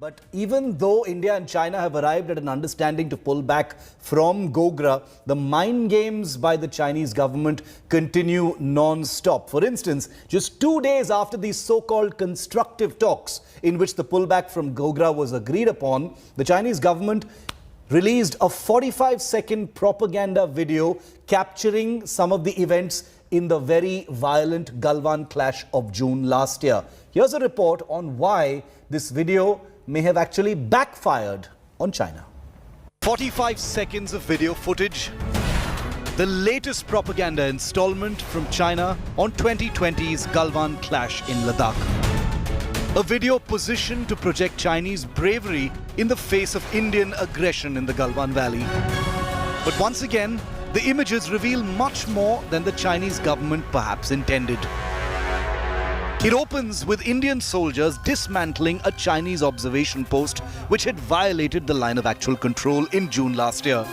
But even though India and China have arrived at an understanding to pull back from Gogra, the mind games by the Chinese government continue non-stop. For instance, just 2 days after these so-called constructive talks in which the pullback from Gogra was agreed upon, the Chinese government released a 45-second propaganda video capturing some of the events in the very violent Galwan clash of June last year. Here's a report on why this video may have actually backfired on China. 45 seconds of video footage, the latest propaganda installment from China on 2020's Galwan clash in Ladakh. A video positioned to project Chinese bravery in the face of Indian aggression in the Galwan Valley. But once again, the images reveal much more than the Chinese government perhaps intended. It opens with Indian soldiers dismantling a Chinese observation post which had violated the line of actual control in June last year.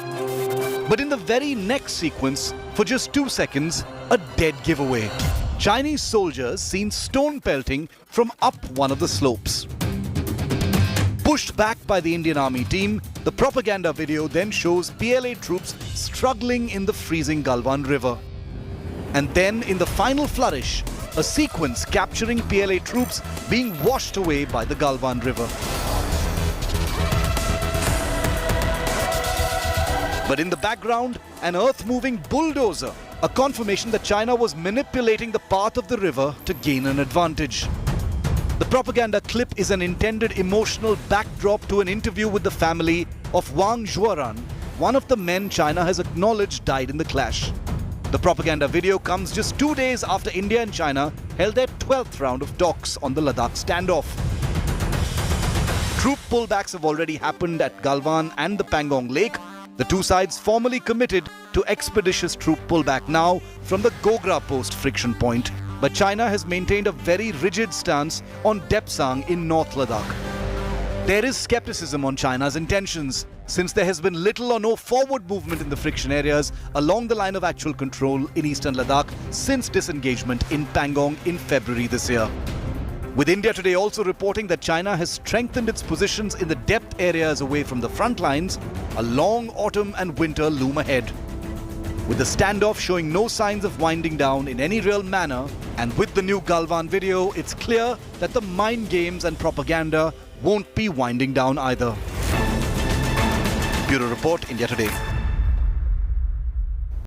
But in the very next sequence, for just 2 seconds, a dead giveaway. Chinese soldiers seen stone pelting from up one of the slopes. Pushed back by the Indian Army team, the propaganda video then shows PLA troops struggling in the freezing Galwan River. And then in the final flourish, a sequence capturing PLA troops being washed away by the Galwan River. But in the background, an earth-moving bulldozer, a confirmation that China was manipulating the path of the river to gain an advantage. The propaganda clip is an intended emotional backdrop to an interview with the family of Wang Zhuoran, one of the men China has acknowledged died in the clash. The propaganda video comes just 2 days after India and China held their 12th round of talks on the Ladakh standoff. Troop pullbacks have already happened at Galwan and the Pangong Lake. The two sides formally committed to expeditious troop pullback now from the Gogra post friction point. But China has maintained a very rigid stance on Depsang in North Ladakh. There is skepticism on China's intentions, since there has been little or no forward movement in the friction areas along the line of actual control in eastern Ladakh since disengagement in Pangong in February this year. With India today also reporting that China has strengthened its positions in the depth areas away from the front lines, a long autumn and winter loom ahead. With the standoff showing no signs of winding down in any real manner, and with the new Galwan video, it's clear that the mind games and propaganda won't be winding down either. Bureau Report, India Today.